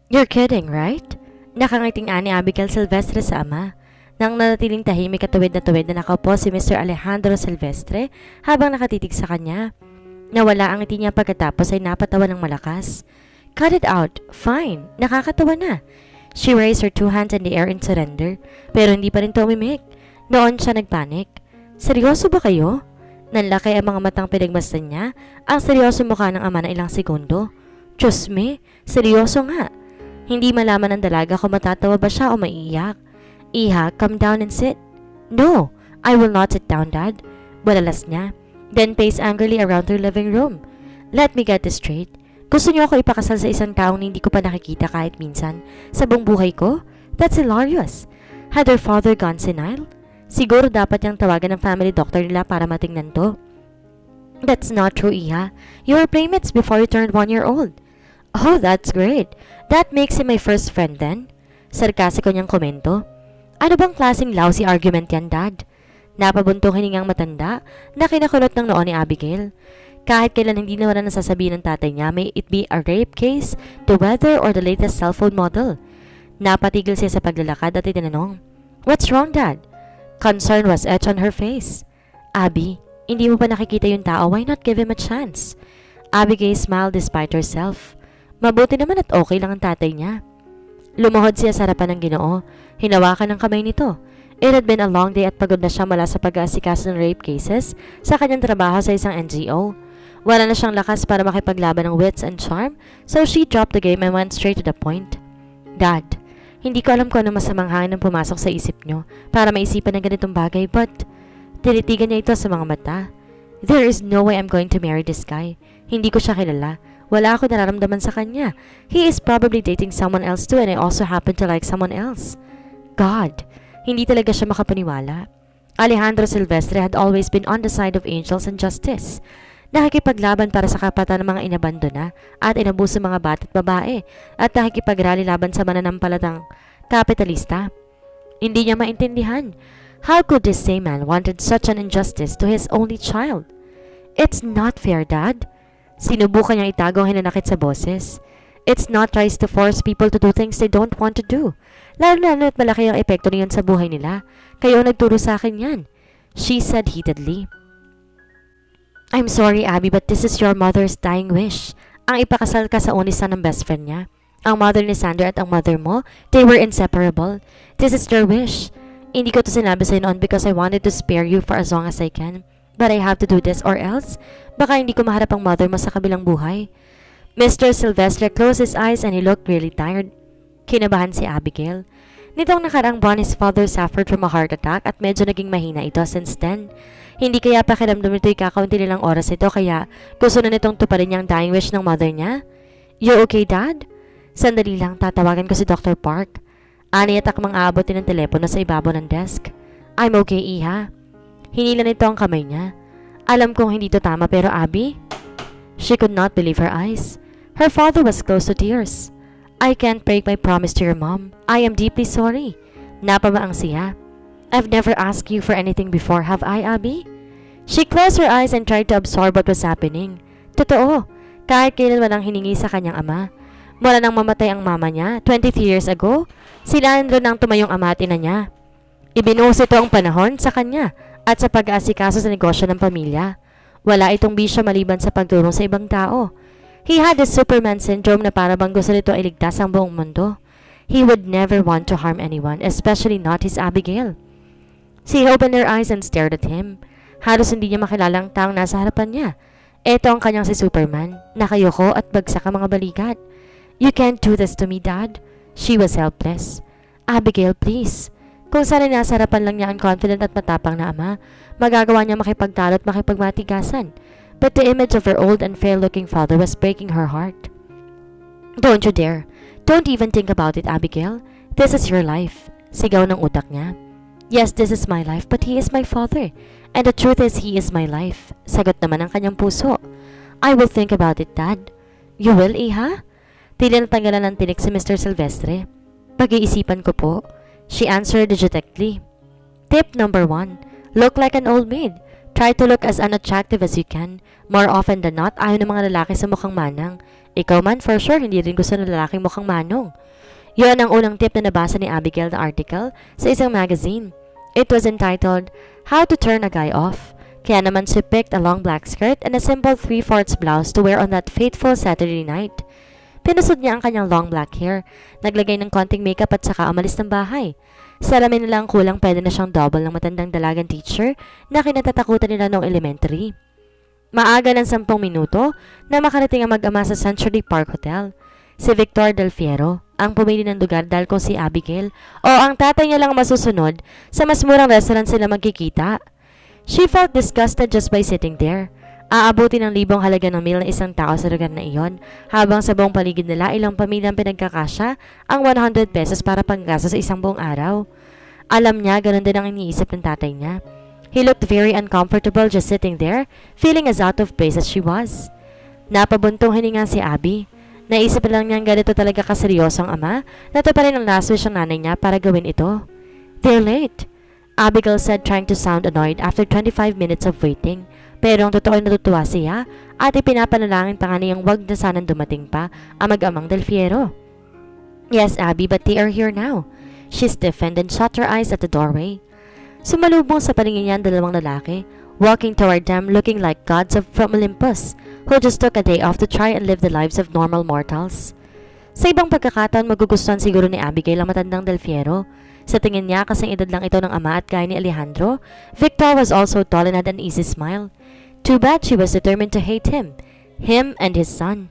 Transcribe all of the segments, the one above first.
You're kidding, right? Nakangiting ani Abigail Silvestre sa ama. Nang nanatiling tahimik at tuwid na nakaupo si Mr. Alejandro Silvestre habang nakatitig sa kanya. Nawala ang ngiti niya pagkatapos ay napatawa ng malakas. Cut it out. Fine. Nakakatawa na. She raised her two hands in the air in surrender, pero hindi pa rin ito umimik. Noon siya nagpanik. Seryoso ba kayo? Nanlaki ang mga matang pinagmasdan niya, ang seryoso mukha ng ama na ilang segundo. Diyos me, seryoso nga. Hindi malaman ng dalaga kung matatawa ba siya o maiiyak. Iha, come down and sit. No, I will not sit down, Dad. Balalas niya. Then paced angrily around her living room. Let me get this straight. Gusto niyo ako ipakasal sa isang taong hindi ko pa nakikita kahit minsan sa buong buhay ko? That's hilarious. Had her father gone senile? Siguro dapat niyang tawagan ng family doctor nila para matingnan to. That's not true, Iha. You were playmates before you turned 1 year old. Oh, that's great. That makes him my first friend then. Sarkasiko niyang komento. Ano bang klaseng lousy argument yan, Dad? Napabuntong hiningang matanda na kinakulot ng noo ni Abigail. Kahit kailan hindi naman na nasasabihin ng tatay niya, may it be a rape case, the weather, or the latest cellphone model. Napatigil siya sa paglalakad at itinanong, What's wrong, Dad? Concern was etched on her face. Abby, hindi mo pa nakikita yung tao, why not give him a chance? Abigail smiled despite herself. Mabuti naman at okay lang ang tatay niya. Lumuhod siya sa harapan ng Ginoo. Hinawakan ng kamay nito. It had been a long day at pagod na siya mula sa pag-aasikaso ng rape cases sa kanyang trabaho sa isang NGO. Wala na siyang lakas para makipaglaban ng wits and charm, so she dropped the game and went straight to the point. Dad, hindi ko alam kung ano masamang hangin ang pumasok sa isip niyo para maisipan ng ganitong bagay, but tinitigan niya ito sa mga mata. There is no way I'm going to marry this guy. Hindi ko siya kilala. Wala ako nararamdaman sa kanya. He is probably dating someone else too and I also happen to like someone else. God, hindi talaga siya makapaniwala. Alejandro Silvestre had always been on the side of angels and justice. Nakikipaglaban para sa kapatan ng mga inabandona at inabuso mga bata at babae at nakikipagrally laban sa mananampalatang kapitalista. Hindi niya maintindihan. How could this same man wanted such an injustice to his only child? It's not fair, Dad. Sinubukan niyang itago ang hinanakit sa boses. It's not right to force people to do things they don't want to do. Lalo na at malaki ang epekto niyan sa buhay nila. Kayo nagturo sa akin yan. She said heatedly. I'm sorry, Abby, but this is your mother's dying wish. Ang ipakasal ka sa only son ng best friend niya. Ang mother ni Sandra at ang mother mo, they were inseparable. This is their wish. Hindi ko to sinabi sa'yo noon because I wanted to spare you for as long as I can. But I have to do this or else, baka hindi ko maharap ang mother mo sa kabilang buhay. Mr. Silvestre closed his eyes and he looked really tired. Kinabahan si Abigail. Nitong nakarang buwan, his father suffered from a heart attack at medyo naging mahina ito since then. Hindi kaya pakiramdam nito'y kakaunti nilang oras ito kaya gusto na nitong tuparin niyang dying wish ng mother niya? You okay, Dad? Sandali lang, tatawagan ko si Dr. Park. Ani at akmang aabotin ng telepono sa ibabaw ng desk. I'm okay, Iha. Hinila nito ang kamay niya. Alam kong hindi to tama pero Abby? She could not believe her eyes. Her father was close to tears. I can't break my promise to your mom. I am deeply sorry. Napamaang siya. I've never asked you for anything before, have I, Abby? She closed her eyes and tried to absorb what was happening. Totoo, kahit kailan walang hiningi sa kanyang ama. Mula nang mamatay ang mama niya, 23 years ago, sila rin nang tumayong ama at ina niya. Ibinuhos ito ang panahon sa kanya at sa pag-aasikaso sa negosyo ng pamilya. Wala itong bisyo maliban sa pagtulong sa ibang tao. He had the Superman syndrome na para bang gusto nito iligtas ang buong mundo. He would never want to harm anyone, especially not his Abigail. She opened her eyes and stared at him. Halos hindi niya makilalang taong nasa harapan niya. Ito ang kanyang si Superman, nakayoko at bagsak ang mga balikat. You can't do this to me, Dad. She was helpless. Abigail, please. Kung sana nasa harapan lang niya ang confident at matapang na ama, magagawa niya makipagtalo at makipagmatigasan. But the image of her old and frail-looking father was breaking her heart. Don't you dare. Don't even think about it, Abigail. This is your life. Sigaw ng utak niya. Yes, this is my life, but he is my father. And the truth is, he is my life. Sagot naman ang kanyang puso. I will think about it, Dad. You will, Iha? Tila natanggalan ng tinik si Mr. Silvestre. Pag-iisipan ko po. She answered dejectedly. Tip number 1. Look like an old maid. Try to look as unattractive as you can. More often than not, ayaw ng mga lalaki sa mukhang manang. Ikaw man, for sure, hindi rin gusto ng lalaking mukhang manong. Yun ang unang tip na nabasa ni Abigail na article sa isang magazine. It was entitled, How to Turn a Guy Off. Kaya naman she picked a long black skirt and a simple 3/4 blouse to wear on that fateful Saturday night. Pinusod niya ang kanyang long black hair, naglagay ng konting makeup at saka umalis ng bahay. Salamin nila ang kulang pwede na siyang double ng matandang dalagang teacher na kinatatakutan nila noong elementary. Maaga ng 10 minuto na makarating ang mag-ama sa Century Park Hotel. Si Victor Del Fiero ang pumili ng lugar dahil kung si Abigail o ang tatay niya lang masusunod, sa mas murang restaurant sila magkikita. She felt disgusted just by sitting there. Aabuti ng libong halaga ng meal ng isang tao sa lugar na iyon, habang sa buong paligid nila ilang pamilyang pinagkakasya ang 100 pesos para panggasto sa isang buong araw. Alam niya, ganun din ang iniisip ng tatay niya. He looked very uncomfortable just sitting there, feeling as out of place as she was. Napabuntong hininga si Abby. Naisip lang niyang ganito talaga kaseryosong ama na ito pa rin ang last wish ng nanay niya para gawin ito. They're late, Abigail said, trying to sound annoyed after 25 minutes of waiting. Pero ang totoo ay natutuwa siya at ipinapanalangin pa nga niyang wag na sanang dumating pa ang mag-amang Del Fiero. Yes, Abby, but they are here now. She stiffened and shut her eyes at the doorway. Sumalubong sa paningin niya ang dalawang lalaki, walking toward them looking like gods from Olympus, who just took a day off to try and live the lives of normal mortals. Sa ibang pagkakataon, magugustuhan siguro ni Abigail ang matandang Del Fiero. Sa tingin niya, kasing edad lang ito ng ama at gaya ni Alejandro, Victor was also tall and had an easy smile. Too bad she was determined to hate him and his son.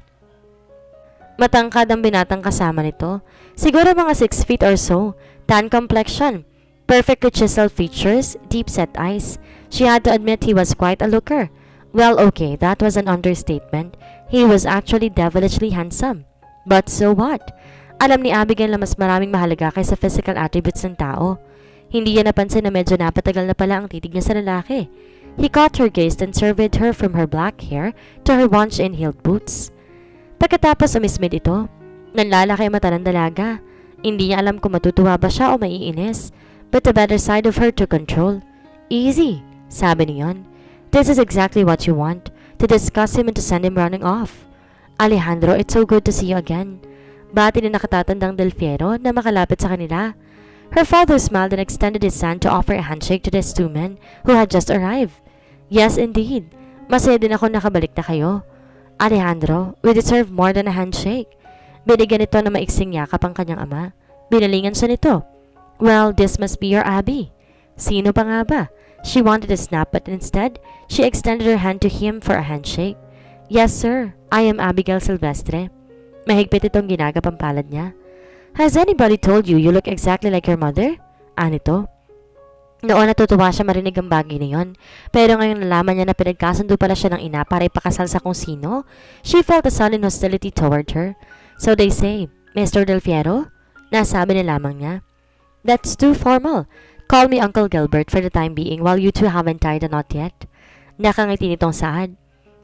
Matangkad ang binatang kasama nito. Siguro mga 6 feet or so, tan complexion, perfectly chiseled features, deep-set eyes. She had to admit he was quite a looker. Well, okay, that was an understatement. He was actually devilishly handsome. But so what? Alam ni Abigail na mas maraming mahalaga kaysa physical attributes ng tao. Hindi niya napansin na medyo napatagal na pala ang titig niya sa lalaki. He caught her gaze and surveyed her from her black hair to her bunched-in-heeled boots. Pagkatapos umismid ito, nanlalaki ang mata ng dalaga. Hindi niya alam kung matutuwa ba siya o maiinis, but the better side of her took control. Easy, sabi niyon. This is exactly what you want, to discuss him and to send him running off. Alejandro, it's so good to see you again. Bati ni nakatatandang Del Fiero na makalapit sa kanila. Her father smiled and extended his hand to offer a handshake to these two men who had just arrived. Yes, indeed. Masaya din ako nakabalik na kayo. Alejandro, we deserve more than a handshake. Binigyan ito na maiksing yakap ang kanyang ama. Binalingan siya nito. Well, this must be your Abby. Sino pa nga ba? She wanted to snap but instead, she extended her hand to him for a handshake. Yes, sir. I am Abigail Silvestre. Mahigpit itong ginagap ang palad niya. Has anybody told you look exactly like your mother? Anito? Noon natutuwa siya marinig ang bagay na yon. Pero ngayon nalaman niya na pinagkasundo pala siya ng ina para ipakasal sa kung sino. She felt a sudden hostility toward her. So they say, Mr. Del Fiero? Nasabi na lamang niya. That's too formal. Call me Uncle Gilbert for the time being while you two haven't tied a knot yet. Nakangiti nitong saad.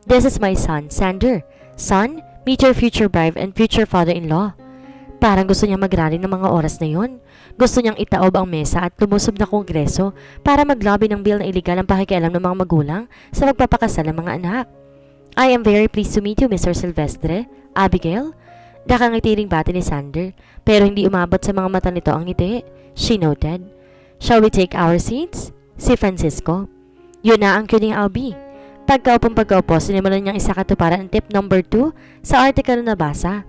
This is my son, Sander. Son, meet your future bride and future father-in-law. Parang gusto niya magrally ng mga oras na yon. Gusto niyang itaob ang mesa at lumusob na kongreso para maglobby ng bill na iligal ang pakikialam ng mga magulang sa magpapakasal ng mga anak. I am very pleased to meet you, Mr. Silvestre. Abigail? Nakangiti ring bati ni Sander, pero hindi umabot sa mga mata nito ang ngiti. She noted. Shall we take our seats? Si Francisco. Yun na ang cuning Albi. Pagkaupo, sinimulan niyang isakatuparan ang tip number 2 sa article na nabasa.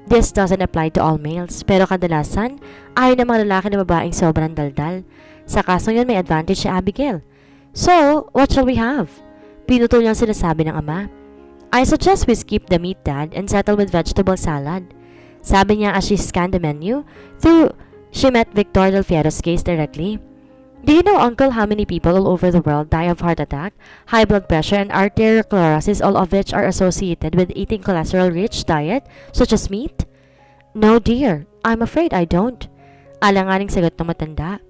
This doesn't apply to all males, pero kadalasan ayaw ng mga lalaki na babaeng sobrang daldal. Sa kasong yun may advantage si Abigail. So, what shall we have? Pinutol niyang sinasabi ng ama. I suggest we skip the meat, Dad, and settle with vegetable salad. Sabi niya as she scanned the menu, she met Victor Del Fiero's gaze directly. Do you know, Uncle, how many people all over the world die of heart attack, high blood pressure, and arteriosclerosis, all of which are associated with eating cholesterol-rich diet, such as meat? No, dear. I'm afraid I don't. Alanganing sagot ng matanda.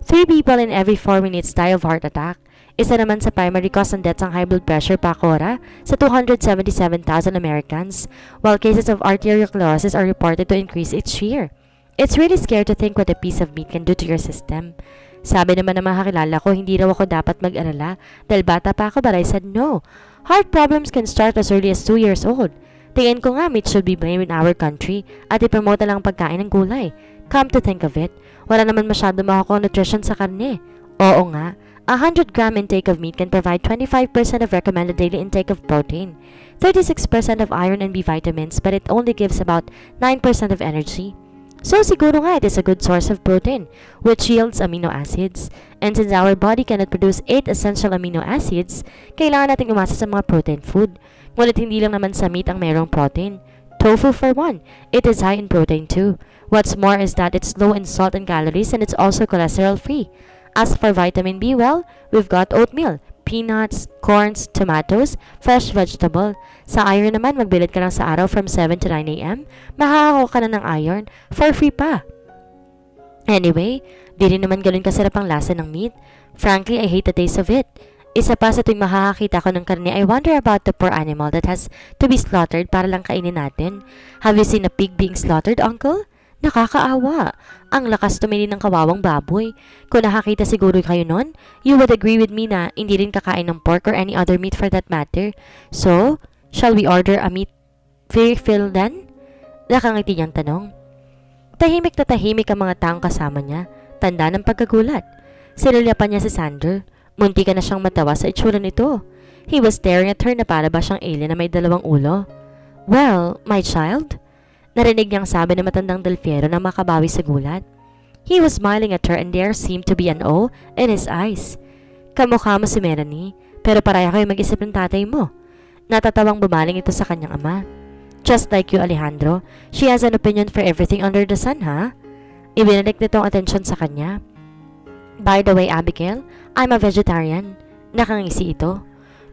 3 people in every 4 minutes die of heart attack. Isa naman sa primary cause ng deaths ang high blood pressure pakora sa 277,000 Americans, while cases of arteriosclerosis are reported to increase each year. It's really scary to think what a piece of meat can do to your system. Sabi naman ng mga kakilala ko, hindi raw ako dapat mag-alala dahil bata pa ako, but I said no. Heart problems can start as early as 2 years old. Tingin ko nga, meat should be blamed in our country at ipromote na lang pagkain ng gulay. Come to think of it, wala naman masyado makukuha nutrition sa karne. Oo nga, 100-gram intake of meat can provide 25% of recommended daily intake of protein, 36% of iron and B vitamins, but it only gives about 9% of energy. So siguro nga it is a good source of protein, which yields amino acids. And since our body cannot produce 8 essential amino acids, kailangan nating umasa sa mga protein food. Ngunit hindi lang naman sa meat ang mayroong protein. Tofu for one, it is high in protein too. What's more is that it's low in salt and calories and it's also cholesterol free. As for vitamin B, well, we've got oatmeal, peanuts, corns, tomatoes, fresh vegetable. Sa iron naman, magbilad ka lang sa araw from 7 to 9 a.m. Makakakuha ka na ng iron for free pa. Anyway, di rin naman ganun kasarap ang lasa ng meat. Frankly, I hate the taste of it. Isa pa sa tuwing makakakita ko ng karne, I wonder about the poor animal that has to be slaughtered para lang kainin natin. Have you seen a pig being slaughtered, uncle? Nakakaawa. Ang lakas tumingin ng kawawang baboy. Kung nakakita siguro kayo nun, you would agree with me na hindi rin kakain ng pork or any other meat for that matter. So, shall we order a meat refill then? Nakangiti niyang tanong. Tahimik na tahimik ang mga taong kasama niya. Tanda ng pagkagulat. Sinulya pa niya si Sander. Munti ka na siyang matawa sa itsura nito. He was staring at her na para ba siyang alien na may 2 ulo. Well, my child? Narinig niyang sabi ng matandang Delfiero na makabawi sa gulat. He was smiling at her and there seemed to be an awe in his eyes. Kamukha mo si Melanie, pero pareha kayo mag-isip ng tatay mo. Natatawang bumaling ito sa kanyang ama. Just like you, Alejandro, she has an opinion for everything under the sun, ha? Ibinalik nito ang atensyon sa kanya. By the way, Abigail, I'm a vegetarian. Nakangisi ito.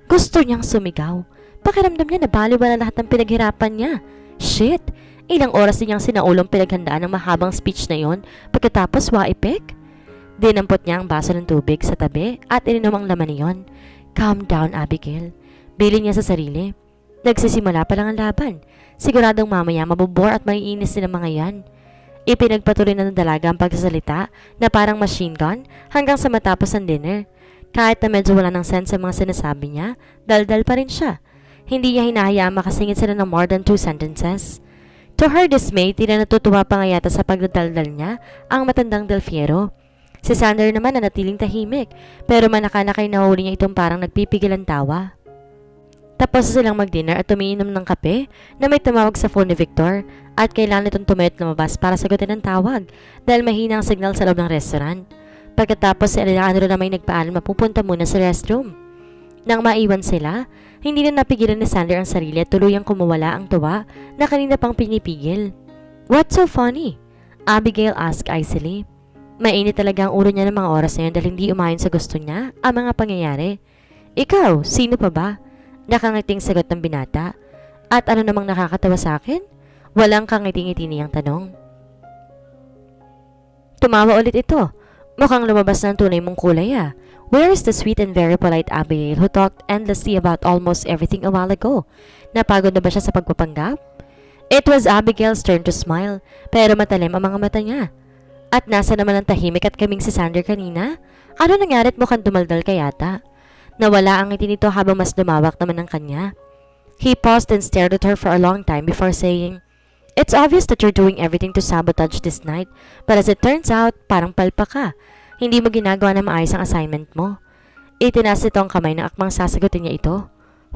Gusto niyang sumigaw. Pakiramdam niya na baliwala lahat ng pinaghirapan niya. Shit! Ilang oras din niyang sinaulong pinaghandaan ng mahabang speech na yon pagkatapos waipik. Dinampot niya ang baso ng tubig sa tabi at ininom ang laman niyon. Calm down, Abigail. Bili niya sa sarili. Nagsisimula pa lang ang laban. Siguradong mamaya mabubor at maiinis din ang mga yan. Ipinagpatuloy na ng dalaga ang pagsasalita na parang machine gun hanggang sa matapos ang dinner. Kahit na medyo wala ng sense sa mga sinasabi niya, daldal pa rin siya. Hindi niya hinahayaan makasingit sila ng more than 2 sentences. To her dismay, tila natutuwa pa nga yata sa pagdadaldal niya ang matandang Delfiero. Si Sander naman na natiling tahimik, pero manakanakay nahuli niya itong parang nagpipigil ang tawa. Tapos silang mag-dinner at tumiinom ng kape na may tumawag sa phone ni Victor at kailangan itong tumayot lumabas para sagutin ang tawag dahil mahina ang signal sa loob ng restaurant. Pagkatapos si Alejandro na may nagpaalam mapupunta muna sa restroom. Nang maiwan sila, hindi na napigilan ni Sander ang sarili at tuluyang kumawala ang tuwa na kanina pang pinipigil. What's so funny? Abigail asked icily. Mainit talaga ang ulo niya ng mga oras na yun dahil hindi umayon sa gusto niya ang mga pangyayari. Ikaw, sino pa ba? Nakangiting sagot ng binata. At ano namang nakakatawa sa akin? Walang kangiting-ngiti niyang tanong. Tumawa ulit ito. Mukhang lumabas na ang tunay mong kulay ah. Where is the sweet and very polite Abigail who talked endlessly about almost everything a while ago? Napagod na ba siya sa pagpapanggap? It was Abigail's turn to smile, pero matalim ang mga mata niya. At nasa naman ang tahimik at kaming si Sander kanina? Ano nangyari at mukhang dumaldal ka yata? Nawala ang ngiti nito habang mas lumawak naman ang kanya. He paused and stared at her for a long time before saying, It's obvious that you're doing everything to sabotage this night, but as it turns out, parang palpa ka. Hindi mo ginagawa na maayos ang assignment mo. Itinaas nito ang kamay na akmang sasagutin niya ito.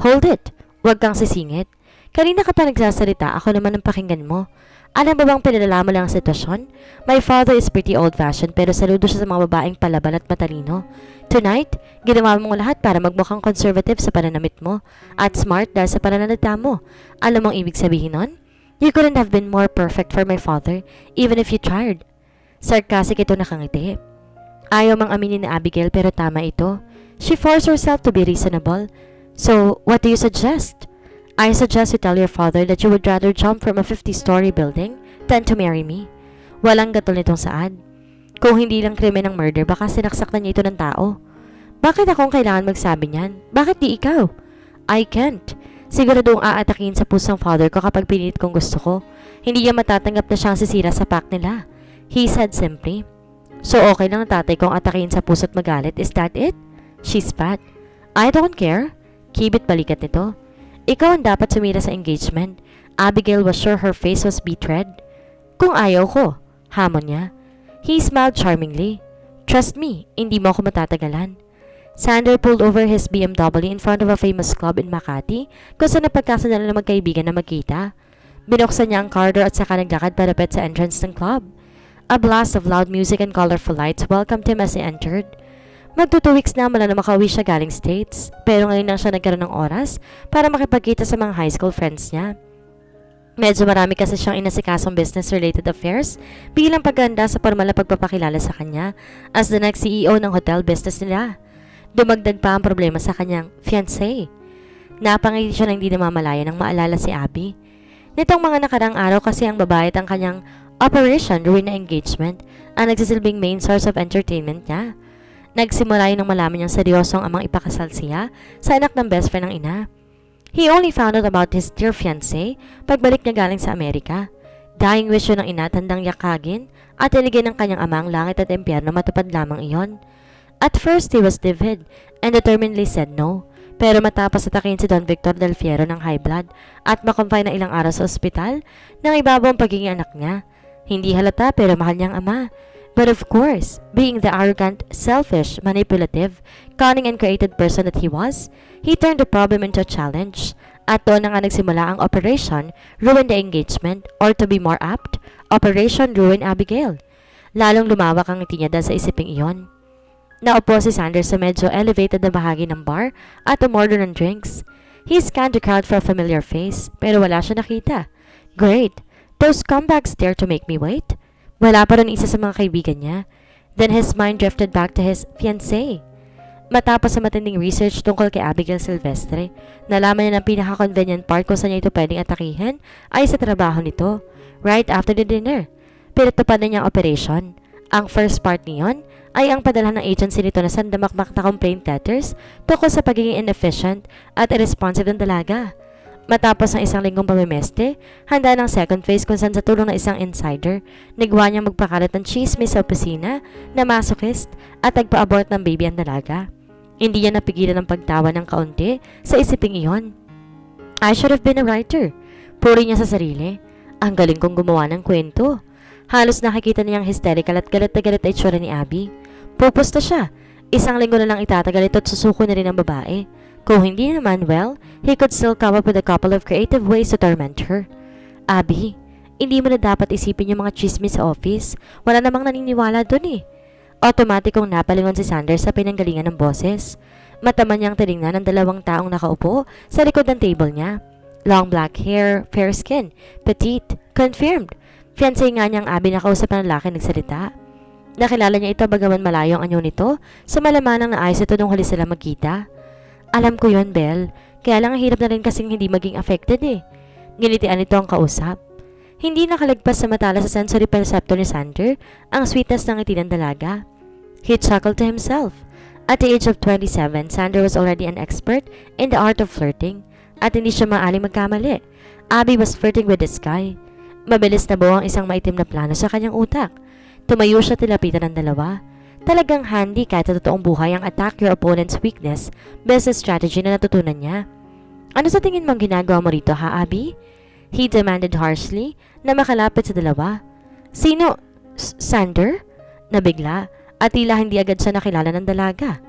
Hold it! Huwag kang sisingit. Kanina ka pa nagsasalita, ako naman ang pakinggan mo. Alam mo bang pinalala mo lang ang sitwasyon? My father is pretty old-fashioned pero saludo siya sa mga babaeng palaban at matalino. Tonight, ginawa mo lahat para magmukhang conservative sa pananamit mo at smart dahil sa pananalita mo. Alam mong ibig sabihin nun? You couldn't have been more perfect for my father, even if you tried. Sarcastic ito nakangiti. Ayaw mang aminin ni Abigail pero tama ito. She forced herself to be reasonable. So, what do you suggest? I suggest you tell your father that you would rather jump from a 50-story building than to marry me. Walang gatol nitong saad. Kung hindi lang krimen ng murder, baka sinaksak na niya ito ng tao. Bakit akong kailangan magsabi niyan? Bakit di ikaw? I can't. Siguradong aatakin sa pusong father ko kapag pinilit kong gusto ko. Hindi niya matatanggap na siyang sisira sa pact nila. He said simply, So okay lang tatay kong atakin sa puso't magalit, is that it? She spat. I don't care. Kibit balikat nito. Ikaw ang dapat sumira sa engagement. Abigail was sure her face was betrayed. Kung ayaw ko, hamon niya. He smiled charmingly. Trust me, hindi mo ako matatagalan. Sander pulled over his BMW in front of a famous club in Makati kung saan napagkasundalan ng magkaibigan na magkita. Binuksan niya ang car door at saka naglakad palapit sa entrance ng club. A blast of loud music and colorful lights welcomed him as he entered. Magto 2 weeks na mula na makauwi siya galing States, pero ngayon lang siya nagkaroon ng oras para makipagkita sa mga high school friends niya. Medyo marami kasi siyang inasikasong business-related affairs bilang pagganda sa formal na pagpapakilala sa kanya as the next CEO ng hotel business nila. Dumagdag pa ang problema sa kanyang fiancé. Napangiti siya na hindi namamalaya nang maalala si Abby. Nitong mga nakarang araw kasi ang babae at ang kanyang Operation Ruin na engagement ang nagsisilbing main source of entertainment niya. Nagsimula yun nang malaman niyang seryosong amang ipakasal siya sa anak ng best friend ng ina. He only found out about his dear fiancé pagbalik niya galing sa Amerika. Dying wish yun ng ina tandang yakagin at iligay ng kanyang amang langit at impyerno matupad lamang iyon. At first he was livid and determinedly said no. Pero matapos atakin si Don Victor Del Fiero ng high blood at makonfine na ilang araw sa ospital nang ibabaw ang pagiging anak niya. Hindi halata pero mahal niyang ama. But of course, being the arrogant, selfish, manipulative, cunning and creative person that he was, he turned the problem into a challenge. At doon na nga nagsimula ang Operation Ruin the Engagement or to be more apt, Operation Ruin Abigail. Lalong lumawak ang ngiti niya dahil sa isiping iyon. Naupo si Sanders sa medyo elevated na bahagi ng bar at umorder ng drinks. He scanned the crowd for a familiar face pero wala siya nakita. Great! Those scumbags dare to make me wait? Wala pa rin isa sa mga kaibigan niya. Then his mind drifted back to his fiancé. Matapos sa matinding research tungkol kay Abigail Silvestre, nalaman niya ng pinaka-convenient part kung saan niya ito pwedeng atakihin ay sa trabaho nito, right after the dinner. Pinatupad na niya ang operation. Ang first part niyon ay ang padala ng agency nito na sandamakmak na complaint letters tungkol sa pagiging inefficient at irresponsive ng dalaga. Matapos ng isang linggong pamimeste, handa ng second phase kung saan sa tulong ng isang insider, nagawa niyang magpakalat ng chismis sa opisina na masochist at nagpa-abort ng baby ang dalaga. Hindi niya napigilan ng pagtawa ng kaunti sa isiping iyon. I should have been a writer. Puri niya sa sarili. Ang galing kong gumawa ng kwento. Halos nakikita niyang hysterical at galit na galit na itsura ni Abby. Pupusta siya. Isang linggo na lang itatagal ito at susuko na rin ang babae. Kung hindi naman, well, he could still come up with a couple of creative ways to torment her. Abby, hindi mo na dapat isipin yung mga chismis sa office. Wala namang naniniwala dun eh. Automatikong napalingon si Sanders sa pinanggalingan ng boses. Mataman niyang tinignan ng dalawang taong nakaupo sa likod ng table niya. Long black hair, fair skin, petite, confirmed. Fiancé nga niyang Abby na kausap ng lalaki nagsalita. Nakilala niya ito bagaman malayo ang anyo nito sa malamanang naayos ito nung huli sila magkita. Alam ko yon, Belle. Kaya lang hirap na rin kasing hindi maging affected eh. Ginitian nito ang kausap. Hindi nakalagpas sa matala sa sensory perceptor ni Sander ang sweetness ng ngiti ng dalaga. He chuckled to himself. At the age of 27, Sander was already an expert in the art of flirting. At hindi siya maaling magkamali. Abby was flirting with the sky. Mabilis na buo ang isang maitim na plano sa kanyang utak. Tumayo siya tilapitan ng dalawa. Talagang handy kahit sa totoong buhay ang attack your opponent's weakness, business strategy na natutunan niya. Ano sa tingin mong ginagawa mo rito ha, Abby? He demanded harshly na makalapit sa dalawa. Sino? Sander? Nabigla at tila hindi agad siya nakilala ng dalaga.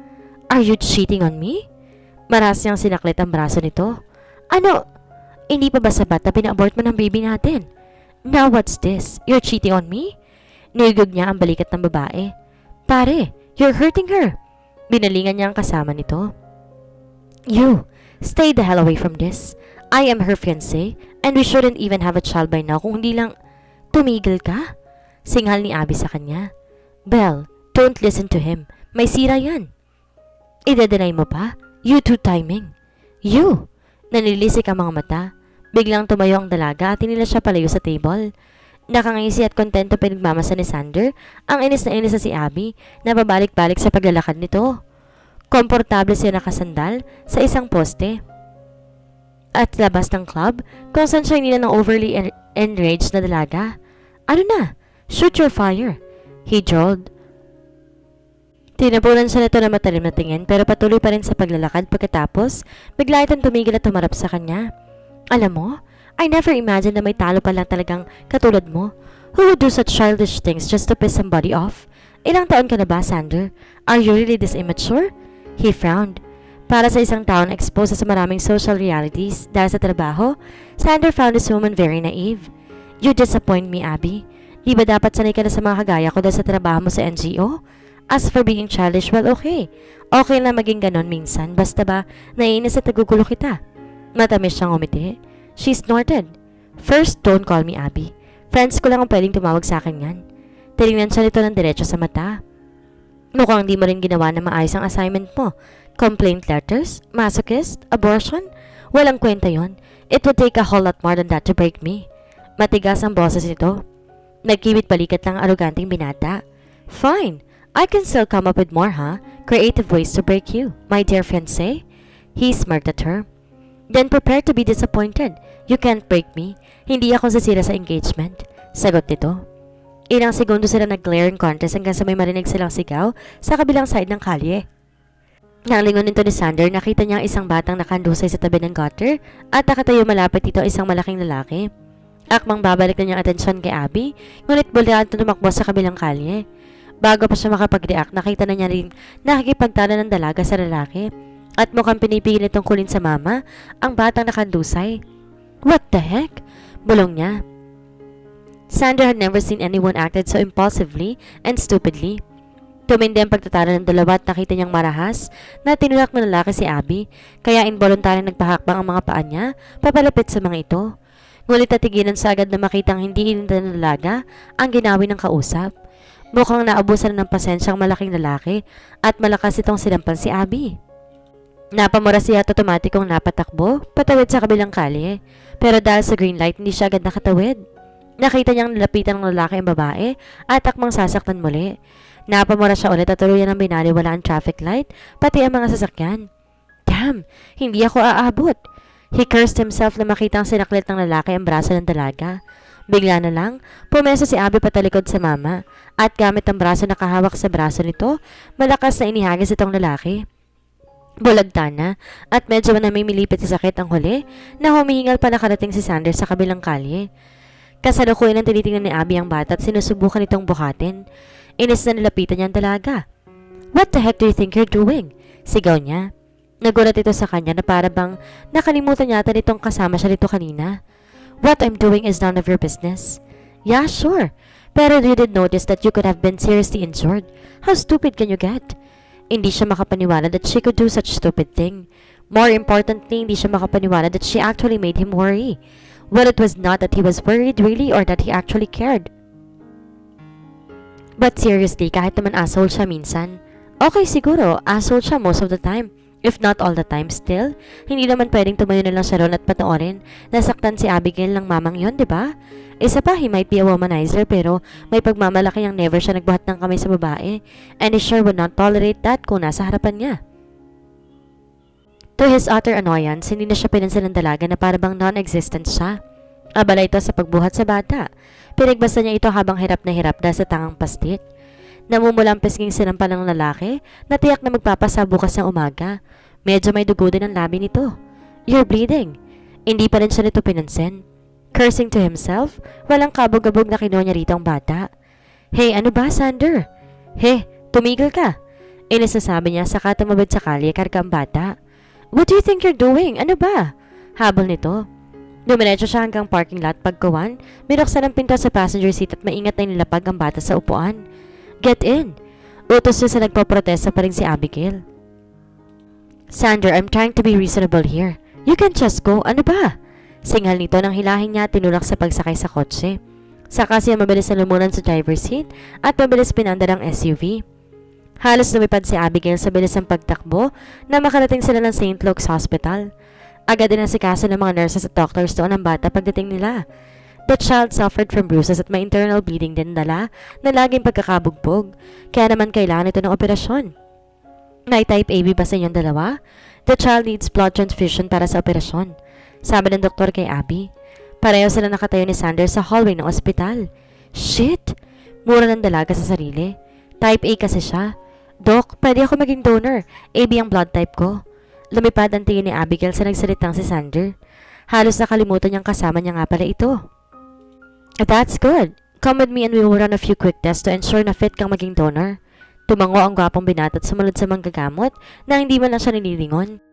Are you cheating on me? Maras niyang sinaklit ang braso nito. Ano? Hindi pa ba sapat na pina-abort mo ng baby natin? Now what's this? You're cheating on me? Nilugog niya ang balikat ng babae. Pare, you're hurting her. Binalingan niya ang kasama nito. You, stay the hell away from this. I am her fiancé and we shouldn't even have a child by now kung hindi lang tumigil ka. Singhal ni Abby sa kanya. Belle, don't listen to him. May sira yan. Ide-deny mo pa? You too timing. You. Nanilisik ang mga mata. Biglang tumayo ang dalaga at tinila siya palayo sa table. Nakangisi at kontento pinagmamasa ni Sander ang inis na si Abby na pabalik-balik sa paglalakad nito. Komportable siya nakasandal sa isang poste. At labas ng club kung saan siya nila ng overly enraged na dalaga. Ano na? Shoot your fire. He drawled. Tinapunan siya nito na matalim na tingin pero patuloy pa rin sa paglalakad pagkatapos bigla itong tumigil at tumarap sa kanya. Alam mo, I never imagined na may talo pa lang talagang katulad mo. Who would do such childish things just to piss somebody off? Ilang taon ka na ba, Sander? Are you really this immature? He frowned. Para sa isang taon exposed sa maraming social realities dahil sa trabaho, Sander found this woman very naive. You disappoint me, Abby. Di ba dapat sanay ka na sa mga kagaya ko dahil sa trabaho mo sa NGO? As for being childish, well, okay. Okay lang maging ganon minsan, basta ba naiinis at nagugulo kita. Matamis siyang umiti. She snorted. First, don't call me Abby. Friends ko lang ang pwedeng tumawag sa akin yan. Tinignan siya nito ng diretso sa mata. Mukhang di mo rin ginawa na maayos ang assignment mo. Complaint letters? Masochist? Abortion? Walang kwenta yon. It would take a whole lot more than that to break me. Matigas ang boses nito. Nagkibit balikat lang ang aroganting binata. Fine. I can still come up with more, huh? Creative ways to break you, my dear fiancé. He smirked at her. Then prepare to be disappointed. You can't break me. Hindi ako sasira sa engagement. Sagot nito. Ilang segundo sila nag-glare in contest hanggang sa may marinig silang sigaw sa kabilang side ng kalye. Nang lingon nito ni Sander, nakita niya ang isang batang nakandusay sa tabi ng gutter at nakatayo malapit dito isang malaking lalaki. Akmang babalik na niyang atensyon kay Abby, ngunit bulian ito tumakbo sa kabilang kalye. Bago pa siya makapag-react, nakita na niya rin nakikipagtalo ng dalaga sa lalaki at mukhang pinipigil nitong kulin sa mama ang batang nakandusay. What the heck? Bulong niya. Sander had never seen anyone acted so impulsively and stupidly. Tumindi ang pagtatalo ng dalawa at nakita niyang marahas na tinulak ng lalaki si Abby, kaya involuntarily nagpahakbang ang mga paa niya papalapit sa mga ito. Ngunit natigilan sa agad na makitang hindi ininda ng dalaga ang ginawi ng kausap. Mukhang naubusan ng pasensya ang malaking lalaki at malakas itong sinampan si Abby. Napamura siya at otomatikong napatakbo patawid sa kabilang kalye, pero dahil sa green light hindi siya agad nakatawid. Nakita niyang nalapitan ng lalaki ang babae at akmang sasaktan muli. Napamura siya ulit at tuluyan ng binaliwala ang traffic light pati ang mga sasakyan. Damn! Hindi ako aabot! He cursed himself na makita ang sinaklit ng lalaki ang braso ng dalaga. Bigla na lang, pumeso si Abby patalikod sa mama at gamit ang braso na kahawak sa braso nito, malakas na inihagis itong lalaki. Bulagta na at medyo namimilipit sa sakit ang huli na humihingal pa nakarating si Sander sa kabilang kalye. Kasalukuyan ang tinitingnan ni Abby ang bata at sinusubukan itong buhatin. Inis na nilapitan niya ang dalaga. What the heck do you think you're doing? Sigaw niya. Nagulat ito sa kanya na para bang nakalimutan yata nitong kasama siya dito kanina. What I'm doing is none of your business. Yeah, sure. Pero you did notice that you could have been seriously injured. How stupid can you get? Hindi siya makapaniwala that she could do such stupid thing. More importantly, hindi siya makapaniwala that she actually made him worry. Well, it was not that he was worried really or that he actually cared. But seriously, kahit naman asshole siya minsan. Okay siguro, asshole siya most of the time. If not all the time still, hindi naman pwedeng tumayo na lang siya ron at panoorin. Nasaktan si Abigail ng mamang yon, di ba? Isa pa, he might be a womanizer pero may pagmamalaki ang never siya nagbuhat ng kamay sa babae and he sure would not tolerate that kung nasa harapan niya. To his utter annoyance, hindi na siya pinansin ng dalaga na parabang non-existent siya. Abala ito sa pagbuhat sa bata. Pinagbasta niya ito habang hirap na hirap dahil sa tangang pastit. Namumula ang pisnging sinampan ng lalaki na tiyak na magpapasa bukas ng umaga. Medyo may dugo din ang labi nito. You're bleeding. Hindi pa rin siya nito pinansin. Cursing to himself, walang kabog-abog na kinuha niya rito ang bata. Hey, ano ba, Sander? Hey, tumigil ka. Inis na sabi niya saka tumabad sa kalye karga ang bata. What do you think you're doing? Ano ba? Habol nito. Dumiretso siya hanggang parking lot pagkawan, binuksan ang pinto sa passenger seat at maingat na nilapag ang bata sa upuan. Get in! Utos niya sa nagpoprotesta pa rin si Abigail. Sander, I'm trying to be reasonable here. You can just go. Ano ba? Singal nito nang hilahin niya tinulak sa pagsakay sa kotse. Saka siya mabilis na lumunan sa driver's seat at mabilis pinandar ang SUV. Halos lumipad si Abigail sa bilis ng pagtakbo na makarating sila ng St. Luke's Hospital. Agad din nasikaso ng mga nurses at doctors doon ang bata pagdating nila. The child suffered from bruises at may internal bleeding din dala na laging pagkakabugbog, kaya naman kailangan ito ng operasyon. May type AB ba sa inyong dalawa? The child needs blood transfusion para sa operasyon, sabi ng doktor kay Abby. Pareho sila nakatayo ni Sander sa hallway ng ospital. Shit! Mura ng dalaga sa sarili. Type A kasi siya. Doc, pwede ako maging donor. AB ang blood type ko. Lumipad ang tingin ni Abigail sa nagsalitang si Sander. Halos nakalimutan niyang kasama niya nga pala ito. That's good. Come with me and we will run a few quick tests to ensure na fit kang maging donor. Tumango ang gwapong binata at sumunod sa manggagamot na hindi man lang siya nililingon.